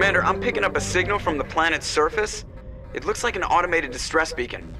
Commander, I'm picking up a signal from the planet's surface. It looks like an automated distress beacon.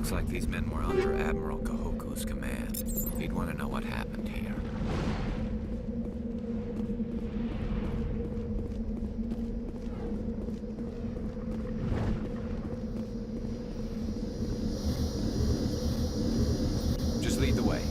Looks like these men were under Admiral Kahoku's command. He'd want to know what happened here. Just lead the way.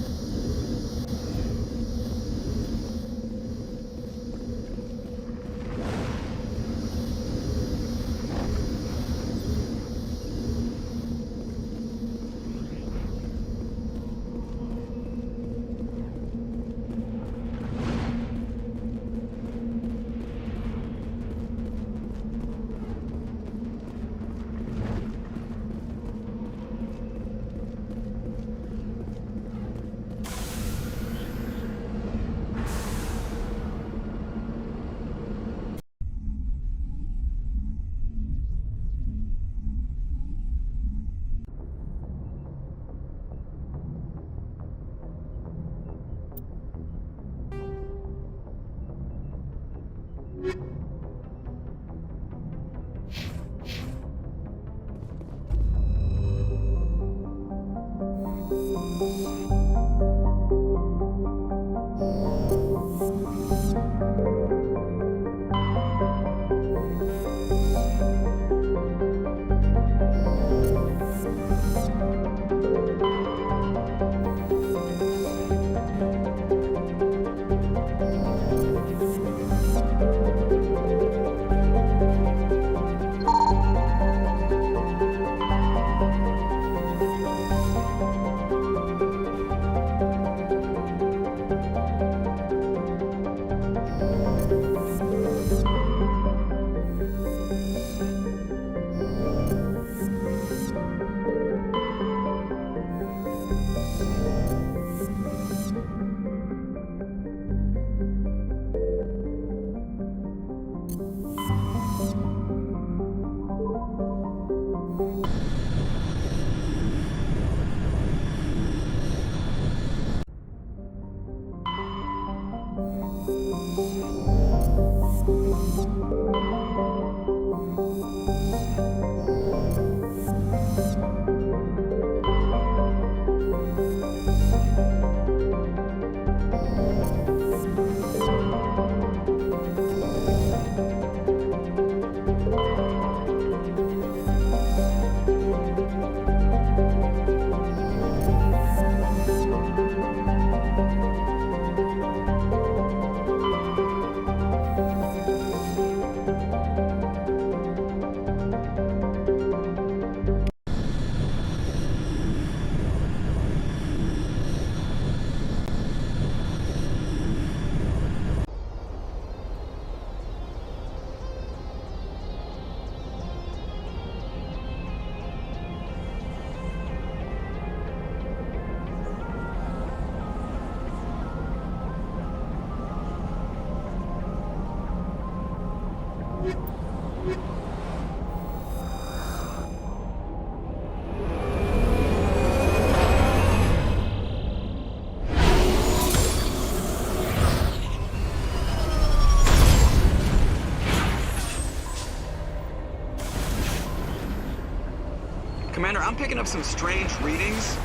Commander, I'm picking up some strange readings.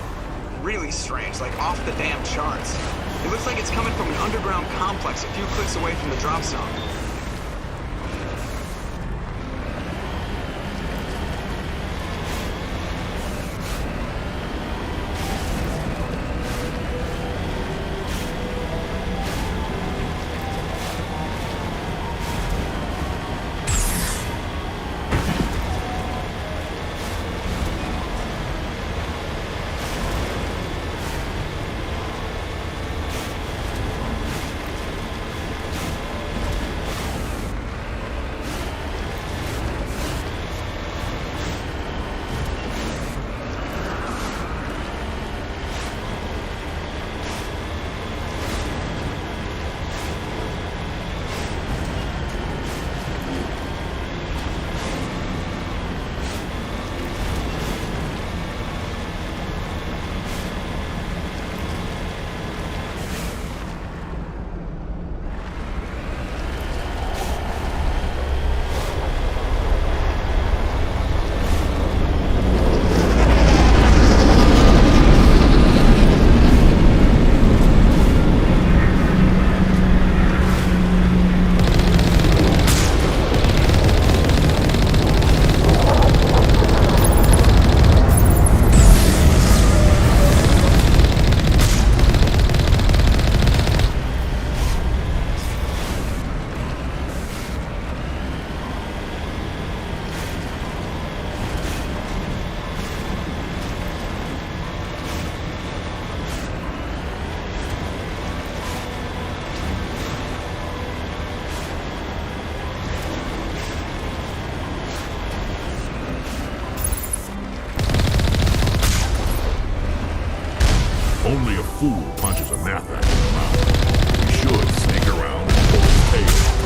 Really strange, like off the damn charts. It looks like it's coming from an underground complex a few clicks away from the drop zone. Only a fool punches a math act in the mouth. We should sneak around and pull his tail.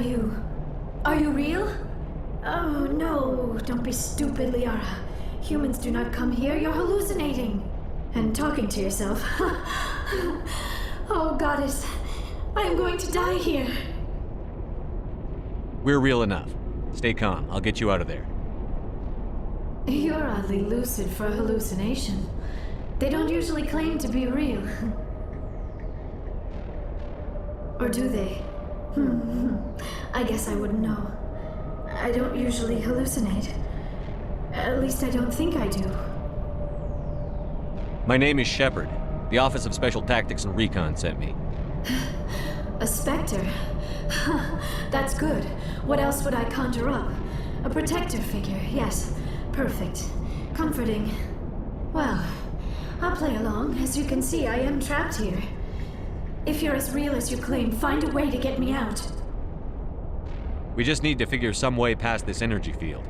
you? Are you real? Oh, no. Don't be stupid, Liara. Humans do not come here. You're hallucinating. And talking to yourself. Oh, Goddess. I am going to die here. We're real enough. Stay calm. I'll get you out of there. You're oddly lucid for a hallucination. They don't usually claim to be real. Or do they? I guess I wouldn't know. I don't usually hallucinate. At least I don't think I do. My name is Shepard. The Office of Special Tactics and Recon sent me. A specter? That's good. What else would I conjure up? A protector figure, yes. Perfect. Comforting. Well, I'll play along. As you can see, I am trapped here. If you're as real as you claim, find a way to get me out. We just need to figure some way past this energy field.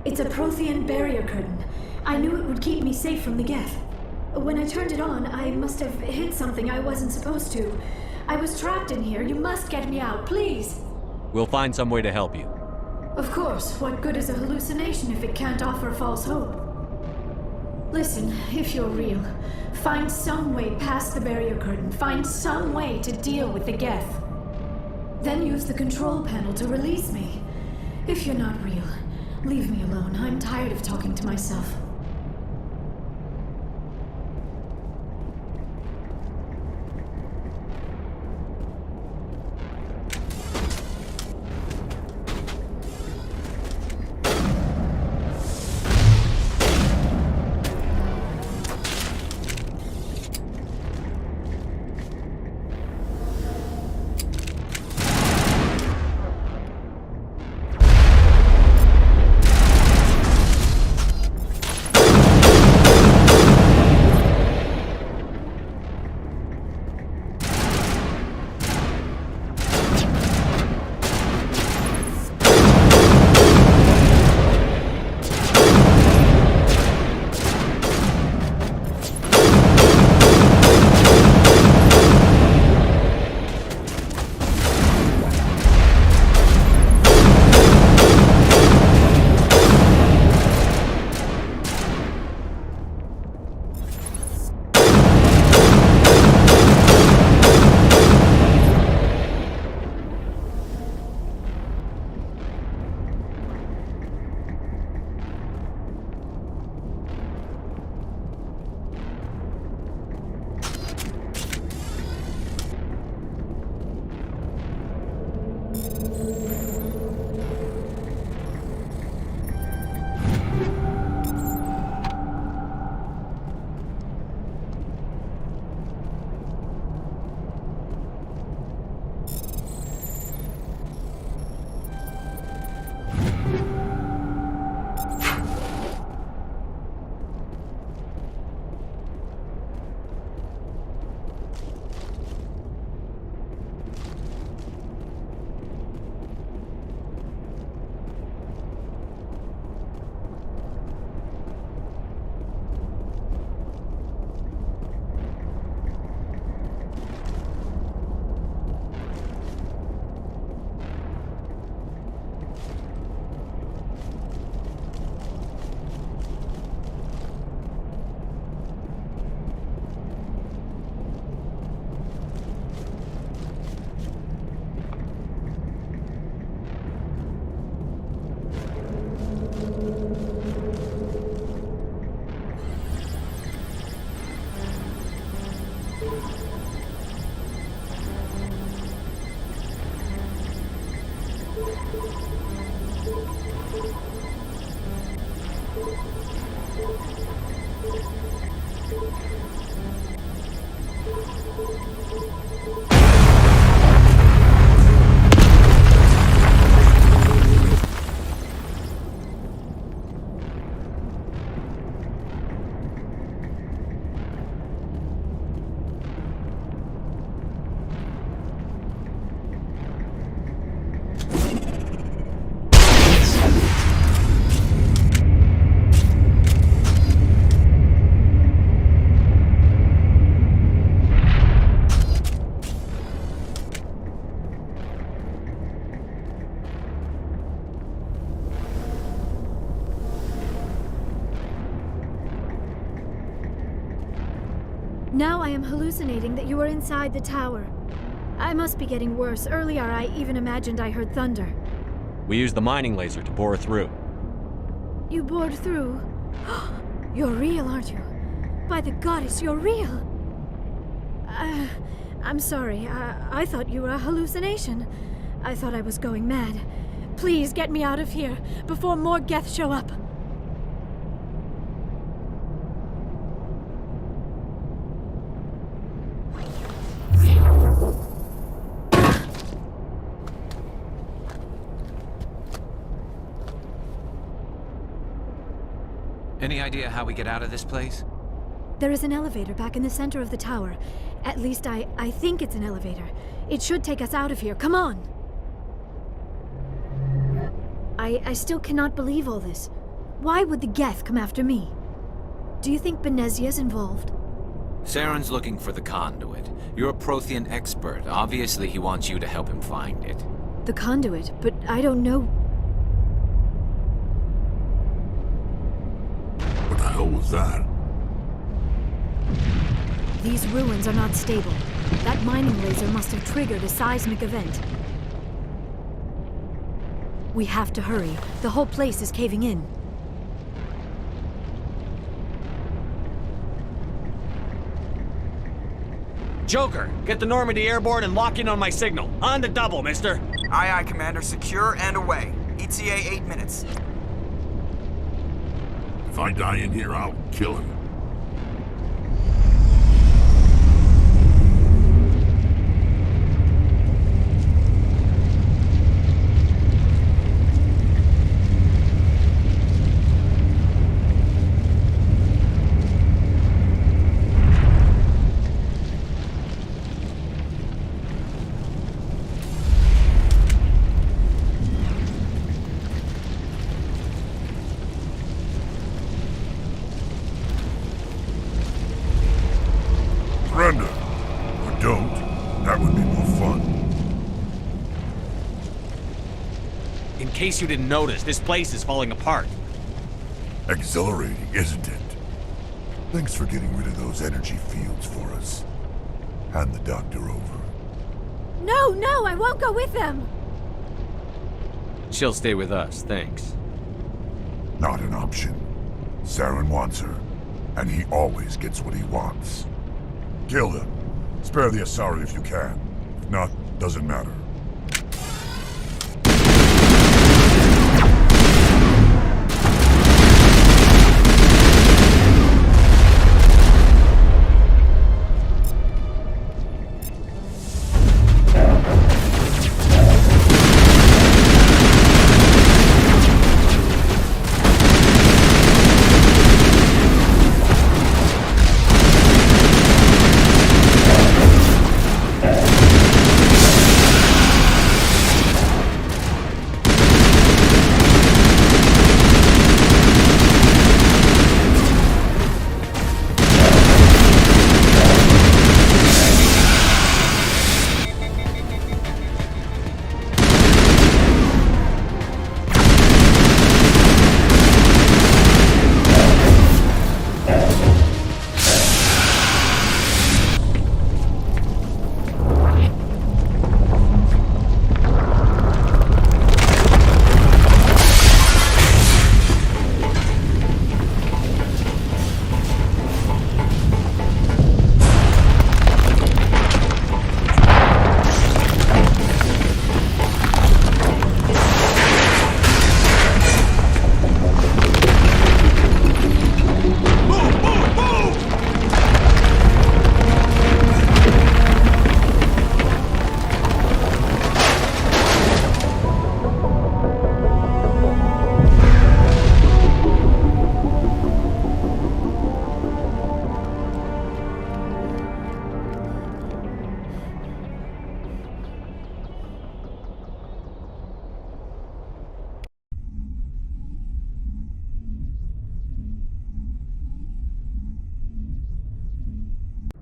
It's a Prothean barrier curtain. I knew it would keep me safe from the Geth. When I turned it on, I must have hit something I wasn't supposed to. I was trapped in here. You must get me out, please. We'll find some way to help you. Of course. What good is a hallucination if it can't offer false hope? Listen, if you're real, find some way past the barrier curtain. Find some way to deal with the Geth. Then use the control panel to release me. If you're not real, leave me alone. I'm tired of talking to myself. Now I am hallucinating that you are inside the tower. I must be getting worse. Earlier, I even imagined I heard thunder. We used the mining laser to bore through. You bored through? You're real, aren't you? By the goddess, you're real! I'm sorry. I thought you were a hallucination. I thought I was going mad. Please get me out of here before more Geth show up. Any idea how we get out of this place? There is an elevator back in the center of the tower. At least I think it's an elevator. It should take us out of here. Come on! I still cannot believe all this. Why would the Geth come after me? Do you think Benezia's involved? Saren's looking for the conduit. You're a Prothean expert. Obviously, he wants you to help him find it. The conduit, but I don't know. What the hell was that? These ruins are not stable. That mining laser must have triggered a seismic event. We have to hurry. The whole place is caving in. Joker, get the Normandy airborne and lock in on my signal. On the double, mister. Aye, aye, Commander. Secure and away. ETA 8 minutes. If I die in here, I'll kill him. Surrender. Or don't. That would be more fun. In case you didn't notice, this place is falling apart. Exhilarating, isn't it? Thanks for getting rid of those energy fields for us. Hand the doctor over. No, I won't go with them! She'll stay with us, thanks. Not an option. Saren wants her, and he always gets what he wants. Kill him. Spare the Asari if you can. If not, doesn't matter.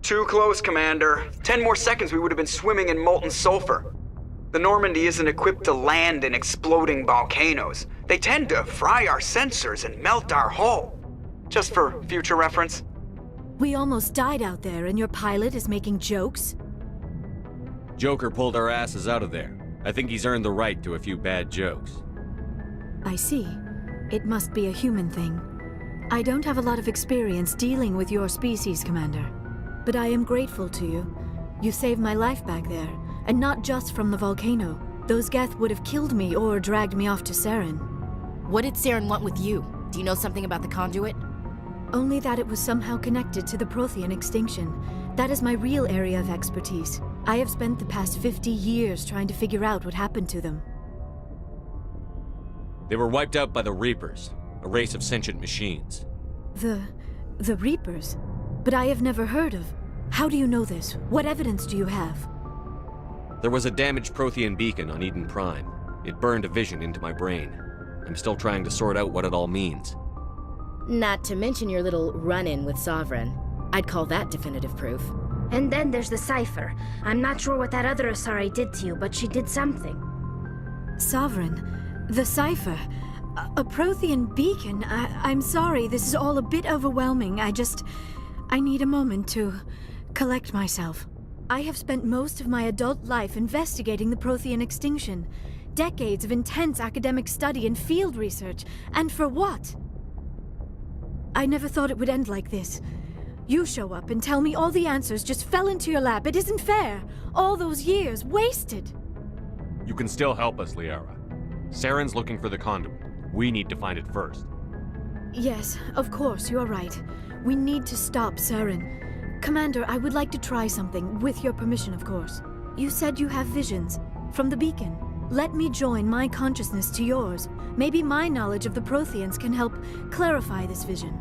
Too close, Commander. 10 more seconds we would have been swimming in molten sulfur. The Normandy isn't equipped to land in exploding volcanoes. They tend to fry our sensors and melt our hull. Just for future reference. We almost died out there, and your pilot is making jokes? Joker pulled our asses out of there. I think he's earned the right to a few bad jokes. I see. It must be a human thing. I don't have a lot of experience dealing with your species, Commander. But I am grateful to you. You saved my life back there, and not just from the volcano. Those Geth would have killed me or dragged me off to Saren. What did Saren want with you? Do you know something about the conduit? Only that it was somehow connected to the Prothean extinction. That is my real area of expertise. I have spent the past 50 years trying to figure out what happened to them. They were wiped out by the Reapers, a race of sentient machines. The Reapers? But I have never heard of. How do you know this? What evidence do you have? There was a damaged Prothean beacon on Eden Prime. It burned a vision into my brain. I'm still trying to sort out what it all means. Not to mention your little run-in with Sovereign. I'd call that definitive proof. And then there's the cipher. I'm not sure what that other Asari did to you, but she did something. Sovereign? The cipher? A Prothean beacon? I'm sorry, this is all a bit overwhelming. I need a moment to collect myself. I have spent most of my adult life investigating the Prothean extinction. Decades of intense academic study and field research. And for what? I never thought it would end like this. You show up and tell me all the answers just fell into your lap. It isn't fair. All those years wasted. You can still help us, Liara. Saren's looking for the conduit. We need to find it first. Yes, of course, you are right. We need to stop Saren. Commander, I would like to try something, with your permission, of course. You said you have visions from the beacon. Let me join my consciousness to yours. Maybe my knowledge of the Protheans can help clarify this vision.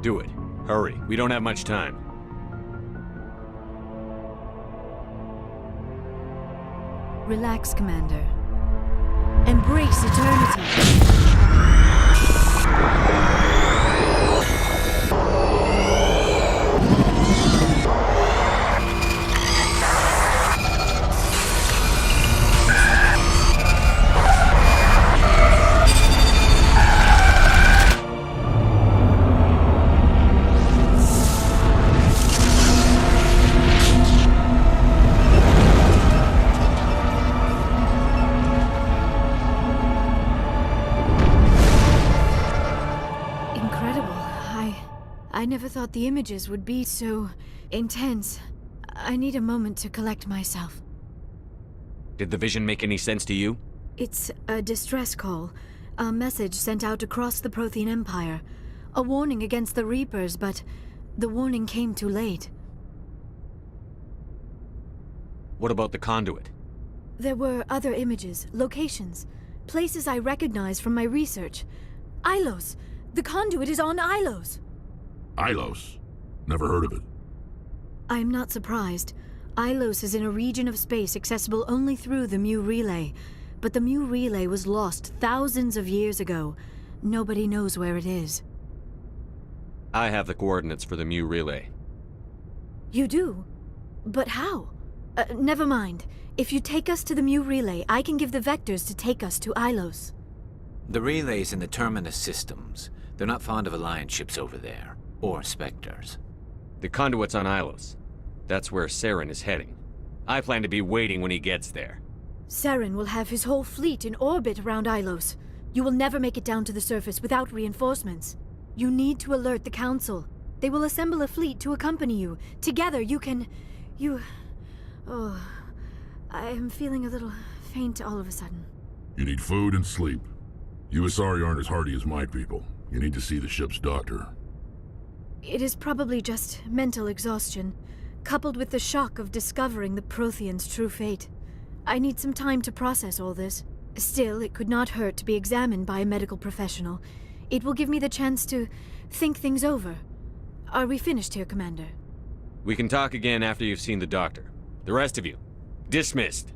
Do it. Hurry, we don't have much time. Relax, Commander. Embrace eternity. I never thought the images would be so intense. I need a moment to collect myself. Did the vision make any sense to you? It's a distress call. A message sent out across the Prothean Empire. A warning against the Reapers, but the warning came too late. What about the conduit? There were other images, locations, places I recognized from my research. Ilos! The conduit is on Ilos! Ilos? Never heard of it. I'm not surprised. Ilos is in a region of space accessible only through the Mu Relay. But the Mu Relay was lost thousands of years ago. Nobody knows where it is. I have the coordinates for the Mu Relay. You do? But how? Never mind. If you take us to the Mu Relay, I can give the vectors to take us to Ilos. The relay's in the Terminus systems. They're not fond of Alliance ships over there. Or Spectres. The conduit's on Ilos. That's where Saren is heading. I plan to be waiting when he gets there. Saren will have his whole fleet in orbit around Ilos. You will never make it down to the surface without reinforcements. You need to alert the Council. They will assemble a fleet to accompany you. Together you can... Oh... I am feeling a little faint all of a sudden. You need food and sleep. You Asari aren't as hardy as my people. You need to see the ship's doctor. It is probably just mental exhaustion, coupled with the shock of discovering the Protheans' true fate. I need some time to process all this. Still, it could not hurt to be examined by a medical professional. It will give me the chance to think things over. Are we finished here, Commander? We can talk again after you've seen the doctor. The rest of you, dismissed.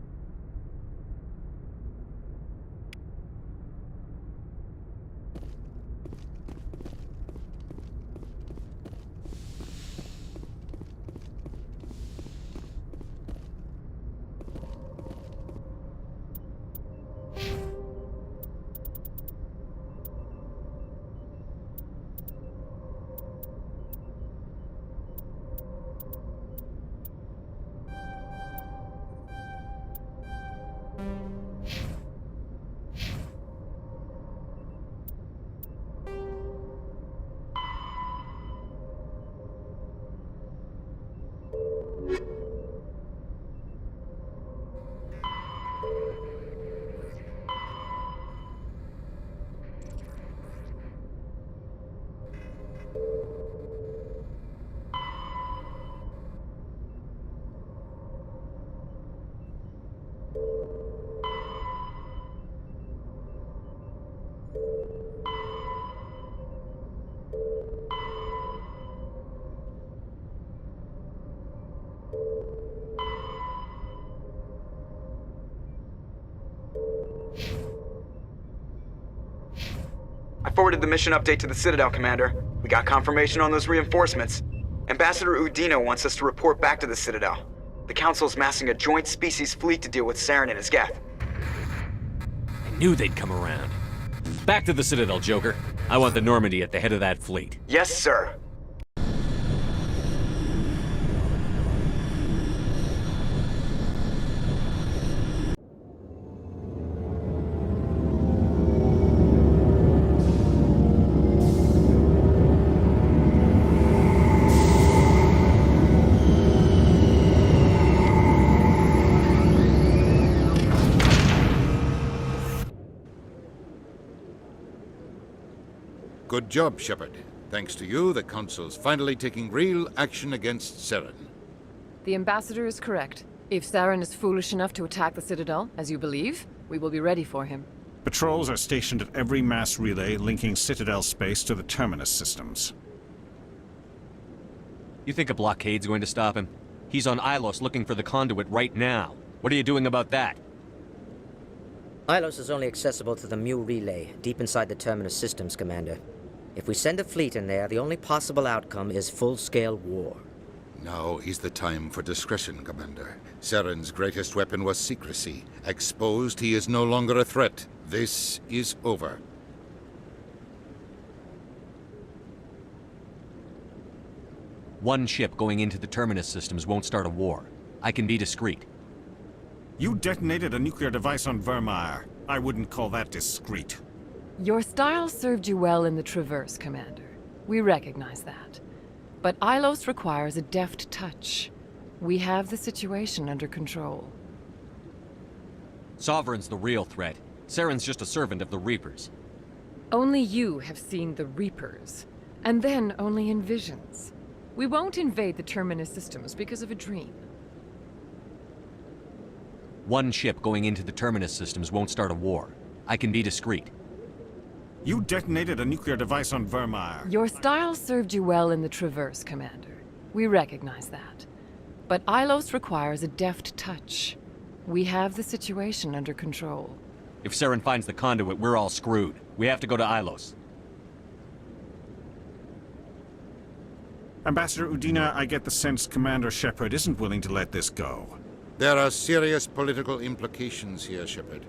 forwarded the mission update to the Citadel, Commander. We got confirmation on those reinforcements. Ambassador Udina wants us to report back to the Citadel. The Council's massing a joint species fleet to deal with Saren and his Geth. I knew they'd come around. Back to the Citadel, Joker. I want the Normandy at the head of that fleet. Yes, sir. Good job, Shepard. Thanks to you, the Council's finally taking real action against Saren. The Ambassador is correct. If Saren is foolish enough to attack the Citadel, as you believe, we will be ready for him. Patrols are stationed at every mass relay linking Citadel space to the Terminus systems. You think a blockade's going to stop him? He's on Ilos looking for the conduit right now. What are you doing about that? Ilos is only accessible to the Mu relay, deep inside the Terminus systems, Commander. If we send a fleet in there, the only possible outcome is full-scale war. Now is the time for discretion, Commander. Saren's greatest weapon was secrecy. Exposed, he is no longer a threat. This is over. One ship going into the Terminus systems won't start a war. I can be discreet. You detonated a nuclear device on Vermeer. I wouldn't call that discreet. Your style served you well in the Traverse, Commander. We recognize that. But Ilos requires a deft touch. We have the situation under control. Sovereign's the real threat. Saren's just a servant of the Reapers. Only you have seen the Reapers, and then only in visions. We won't invade the Terminus systems because of a dream. One ship going into the Terminus systems won't start a war. I can be discreet. You detonated a nuclear device on Vermeer. Your style served you well in the Traverse, Commander. We recognize that. But Ilos requires a deft touch. We have the situation under control. If Saren finds the conduit, we're all screwed. We have to go to Ilos. Ambassador Udina, I get the sense Commander Shepard isn't willing to let this go. There are serious political implications here, Shepard.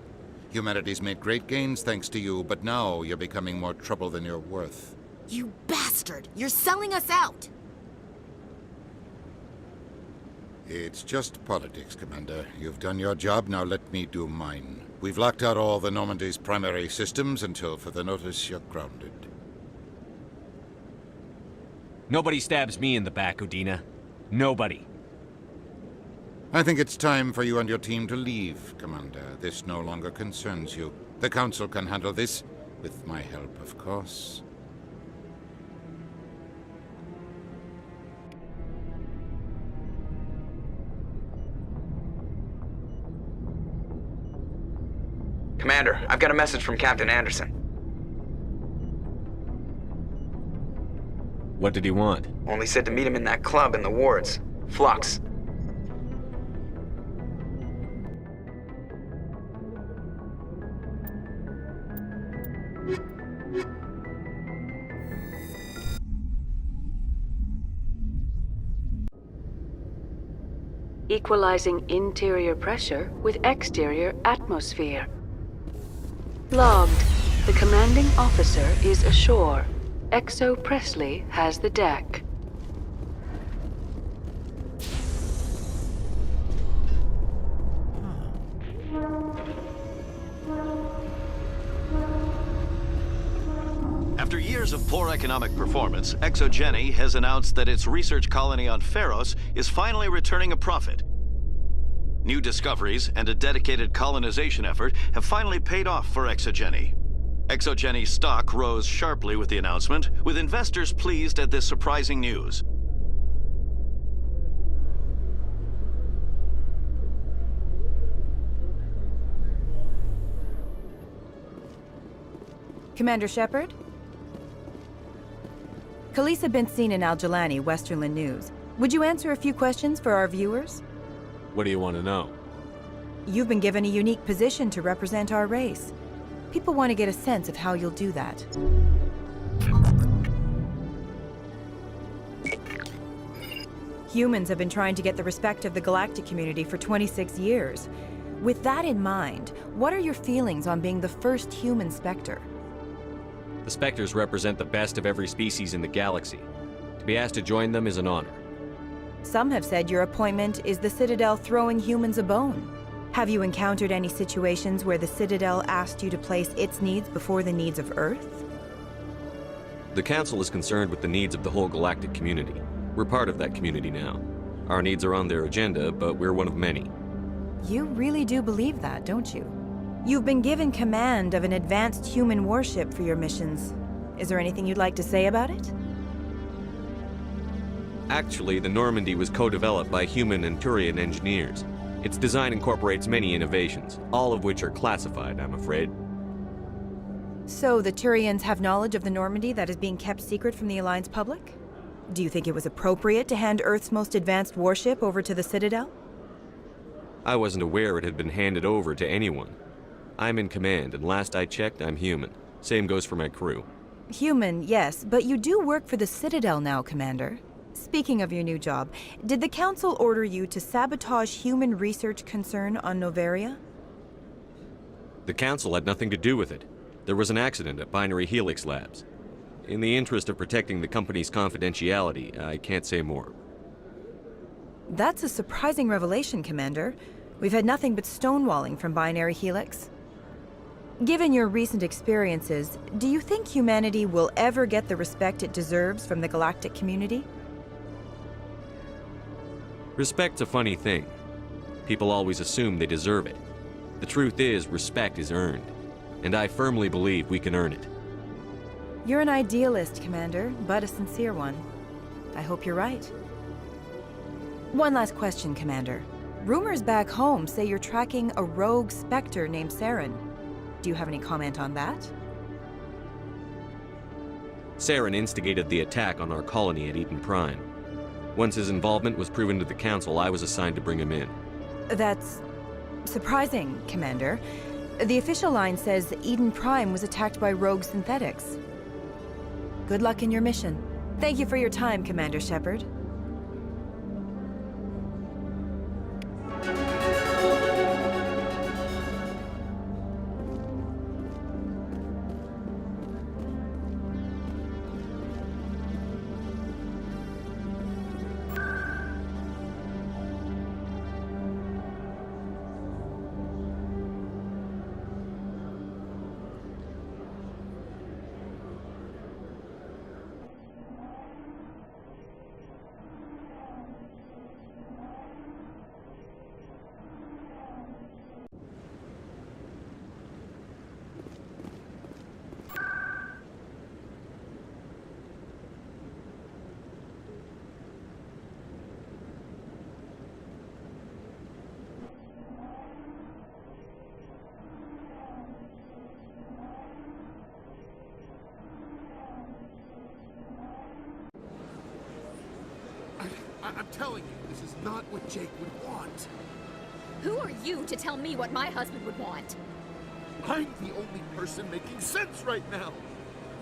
Humanity's made great gains thanks to you, but now you're becoming more trouble than you're worth. You bastard! You're selling us out! It's just politics, Commander. You've done your job, now let me do mine. We've locked out all the Normandy's primary systems until further notice you're grounded. Nobody stabs me in the back, Udina. Nobody. I think it's time for you and your team to leave, Commander. This no longer concerns you. The Council can handle this, with my help, of course. Commander, I've got a message from Captain Anderson. What did he want? Only said to meet him in that club in the wards. Flux. Equalizing interior pressure with exterior atmosphere. Logged. The commanding officer is ashore. Exo Presley has the deck. After years of poor economic performance, ExoGeni has announced that its research colony on Pharos is finally returning a profit. New discoveries and a dedicated colonization effort have finally paid off for ExoGeni. ExoGeni's stock rose sharply with the announcement, with investors pleased at this surprising news. Commander Shepard? Khaleesa been seen in Al-Jalani, Westerland News. Would you answer a few questions for our viewers? What do you want to know? You've been given a unique position to represent our race. People want to get a sense of how you'll do that. Humans have been trying to get the respect of the galactic community for 26 years. With that in mind, what are your feelings on being the first human Spectre? The Spectres represent the best of every species in the galaxy. To be asked to join them is an honor. Some have said your appointment is the Citadel throwing humans a bone. Have you encountered any situations where the Citadel asked you to place its needs before the needs of Earth? The Council is concerned with the needs of the whole galactic community. We're part of that community now. Our needs are on their agenda, but we're one of many. You really do believe that, don't you? You've been given command of an advanced human warship for your missions. Is there anything you'd like to say about it? Actually, the Normandy was co-developed by human and Turian engineers. Its design incorporates many innovations, all of which are classified, I'm afraid. So the Turians have knowledge of the Normandy that is being kept secret from the Alliance public? Do you think it was appropriate to hand Earth's most advanced warship over to the Citadel? I wasn't aware it had been handed over to anyone. I'm in command, and last I checked, I'm human. Same goes for my crew. Human, yes, but you do work for the Citadel now, Commander. Speaking of your new job, did the Council order you to sabotage human research concern on Noveria? The Council had nothing to do with it. There was an accident at Binary Helix Labs. In the interest of protecting the company's confidentiality, I can't say more. That's a surprising revelation, Commander. We've had nothing but stonewalling from Binary Helix. Given your recent experiences, do you think humanity will ever get the respect it deserves from the galactic community? Respect's a funny thing. People always assume they deserve it. The truth is, respect is earned. And I firmly believe we can earn it. You're an idealist, Commander, but a sincere one. I hope you're right. One last question, Commander. Rumors back home say you're tracking a rogue Spectre named Saren. Do you have any comment on that? Saren instigated the attack on our colony at Eden Prime. Once his involvement was proven to the Council, I was assigned to bring him in. That's surprising, Commander. The official line says Eden Prime was attacked by rogue synthetics. Good luck in your mission. Thank you for your time, Commander Shepard. I'm telling you, this is not what Jake would want. Who are you to tell me what my husband would want? I'm the only person making sense right now.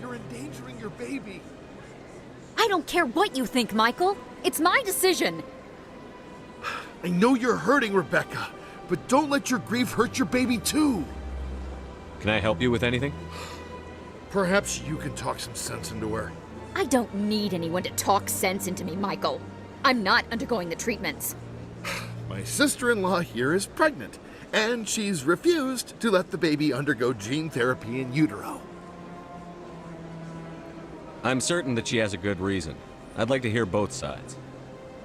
You're endangering your baby. I don't care what you think, Michael. It's my decision. I know you're hurting, Rebecca, but don't let your grief hurt your baby too. Can I help you with anything? Perhaps you can talk some sense into her. I don't need anyone to talk sense into me, Michael. I'm not undergoing the treatments. My sister-in-law here is pregnant, and she's refused to let the baby undergo gene therapy in utero. I'm certain that she has a good reason. I'd like to hear both sides.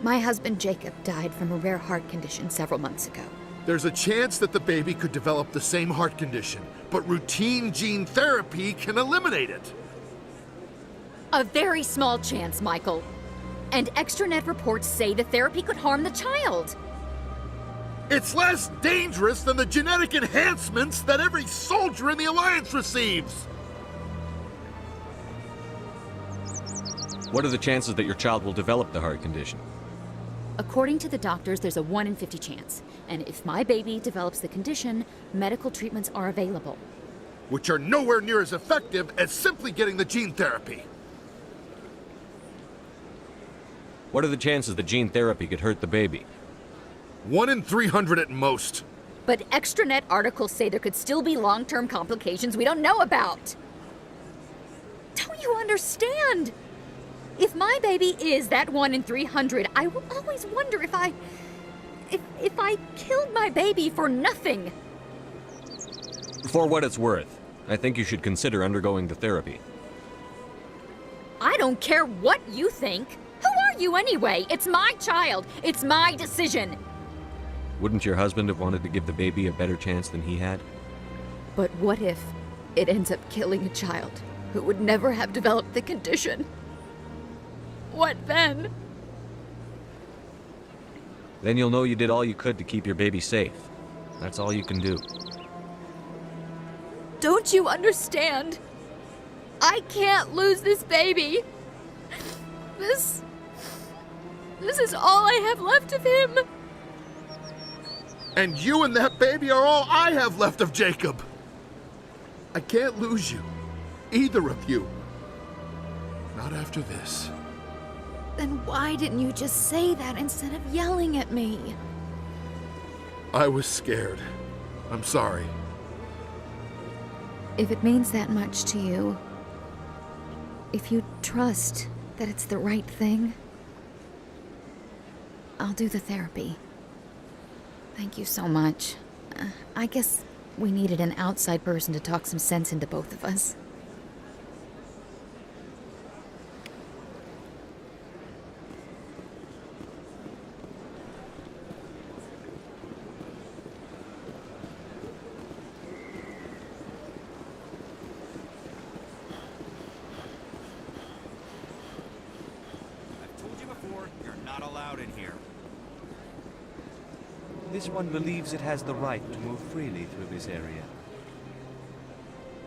My husband Jacob died from a rare heart condition several months ago. There's a chance that the baby could develop the same heart condition, but routine gene therapy can eliminate it. A very small chance, Michael. And extranet reports say the therapy could harm the child. It's less dangerous than the genetic enhancements that every soldier in the Alliance receives. What are the chances that your child will develop the heart condition? According to the doctors, there's a 1 in 50 chance. And if my baby develops the condition, medical treatments are available. which are nowhere near as effective as simply getting the gene therapy. What are the chances that gene therapy could hurt the baby? 1 in 300 at most. But extranet articles say there could still be long-term complications we don't know about. Don't you understand? If my baby is that 1 in 300, I will always wonder if I killed my baby for nothing. For what it's worth, I think you should consider undergoing the therapy. I don't care what you think. Who are you anyway? It's my child. It's my decision. Wouldn't your husband have wanted to give the baby a better chance than he had? But what if it ends up killing a child who would never have developed the condition? What then? Then you'll know you did all you could to keep your baby safe. That's all you can do. Don't you understand? I can't lose this baby. This is all I have left of him. And you and that baby are all I have left of Jacob. I can't lose you. Either of you. Not after this. Then why didn't you just say that instead of yelling at me? I was scared. I'm sorry. If it means that much to you, if you trust that it's the right thing, I'll do the therapy. Thank you so much. I guess we needed an outside person to talk some sense into both of us. This one believes it has the right to move freely through this area.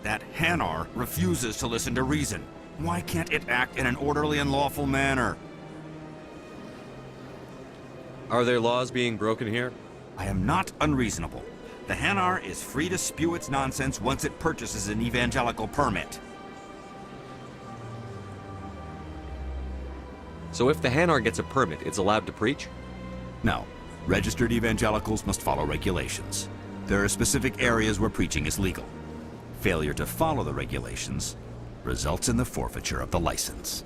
That Hanar refuses to listen to reason. Why can't it act in an orderly and lawful manner? Are there laws being broken here? I am not unreasonable. The Hanar is free to spew its nonsense once it purchases an evangelical permit. So if the Hanar gets a permit, it's allowed to preach? No. Registered evangelicals must follow regulations. There are specific areas where preaching is legal. Failure to follow the regulations results in the forfeiture of the license.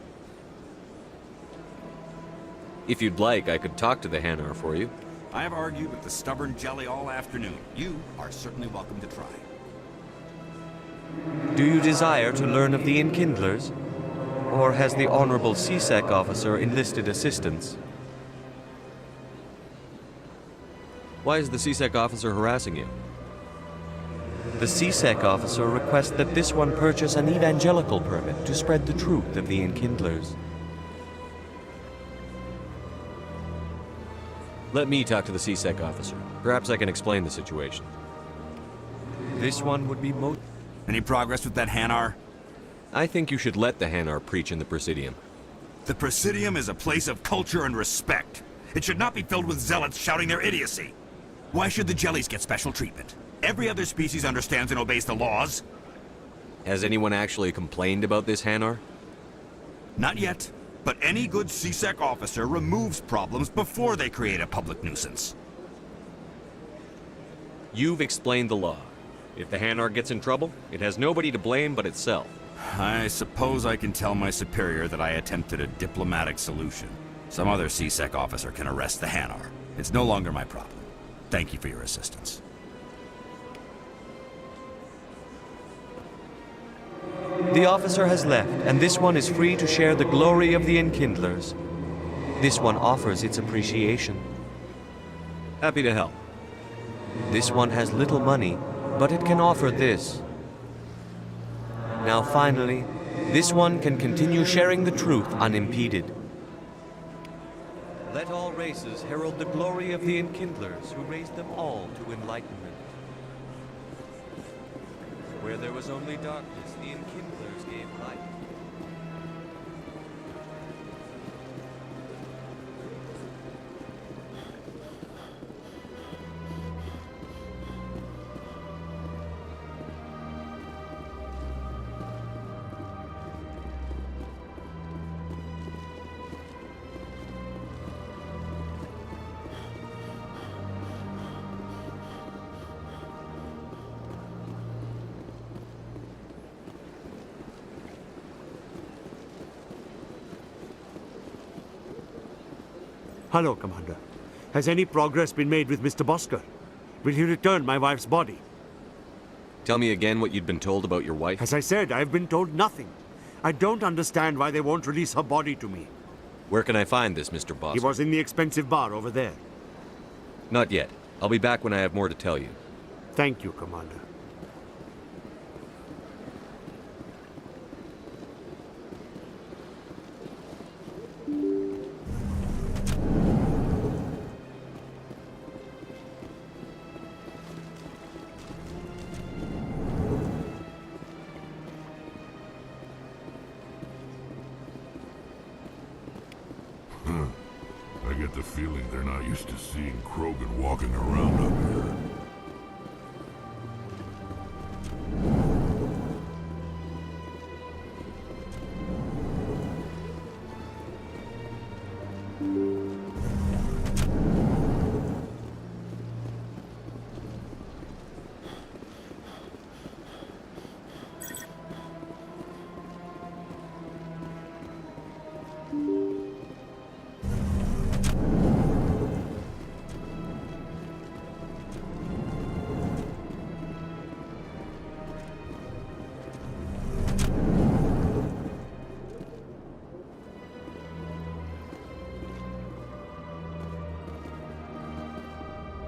If you'd like, I could talk to the Hanar for you. I have argued with the stubborn jelly all afternoon. You are certainly welcome to try. Do you desire to learn of the Enkindlers? Or has the Honorable CSEC officer enlisted assistance? Why is the CSEC officer harassing you? The CSEC officer requests that this one purchase an evangelical permit to spread the truth of the Enkindlers. Let me talk to the CSEC officer. Perhaps I can explain the situation. This one would be most... Any progress with that Hanar? I think you should let the Hanar preach in the Presidium. The Presidium is a place of culture and respect. It should not be filled with zealots shouting their idiocy. Why should the jellies get special treatment? Every other species understands and obeys the laws. Has anyone actually complained about this Hanar? Not yet, but any good CSEC officer removes problems before they create a public nuisance. You've explained the law. If the Hanar gets in trouble, it has nobody to blame but itself. I suppose I can tell my superior that I attempted a diplomatic solution. Some other CSEC officer can arrest the Hanar. It's no longer my problem. Thank you for your assistance. The officer has left, and this one is free to share the glory of the Enkindlers. This one offers its appreciation. Happy to help. This one has little money, but it can offer this. Now finally, this one can continue sharing the truth unimpeded. Let all races herald the glory of the Enkindlers who raised them all to enlightenment. Where there was only darkness, the Enkindlers gave light. Hello, Commander. Has any progress been made with Mr. Bosker? Will he return my wife's body? Tell me again what you'd been told about your wife. As I said, I've been told nothing. I don't understand why they won't release her body to me. Where can I find this, Mr. Bosker? He was in the expensive bar over there. Not yet. I'll be back when I have more to tell you. Thank you, Commander. I get the feeling they're not used to seeing Krogan walking around up here.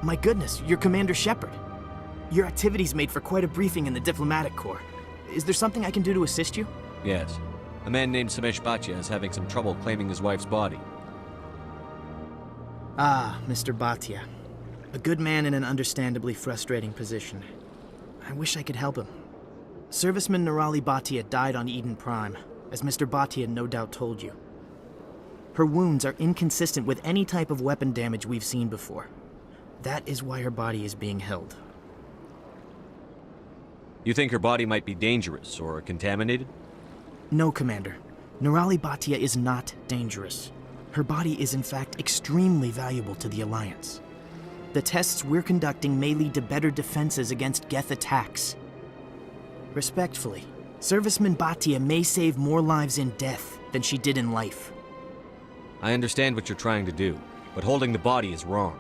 My goodness, you're Commander Shepard. Your activities made for quite a briefing in the Diplomatic Corps. Is there something I can do to assist you? Yes. A man named Samesh Bhatia is having some trouble claiming his wife's body. Ah, Mr. Bhatia. A good man in an understandably frustrating position. I wish I could help him. Serviceman Nirali Bhatia died on Eden Prime, as Mr. Bhatia no doubt told you. Her wounds are inconsistent with any type of weapon damage we've seen before. That is why her body is being held. You think her body might be dangerous or contaminated? No, Commander. Nirali Bhatia is not dangerous. Her body is in fact extremely valuable to the Alliance. The tests we're conducting may lead to better defenses against Geth attacks. Respectfully, Serviceman Bhatia may save more lives in death than she did in life. I understand what you're trying to do, but holding the body is wrong.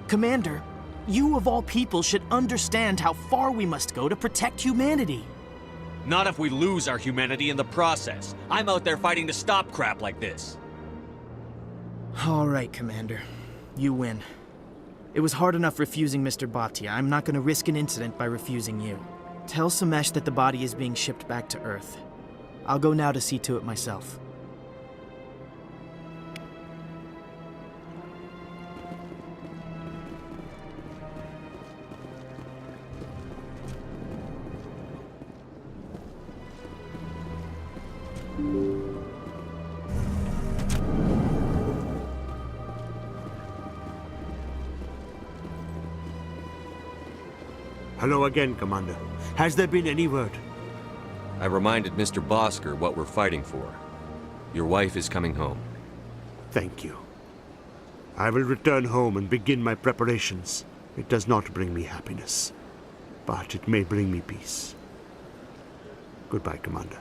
Commander, you of all people should understand how far we must go to protect humanity. Not if we lose our humanity in the process. I'm out there fighting to stop crap like this. All right, Commander. You win. It was hard enough refusing Mr. Bhatia. I'm not going to risk an incident by refusing you. Tell Samesh that the body is being shipped back to Earth. I'll go now to see to it myself. Hello again, Commander. Has there been any word? I reminded Mr. Bosker what we're fighting for. Your wife is coming home. Thank you. I will return home and begin my preparations. It does not bring me happiness, but it may bring me peace. Goodbye, Commander.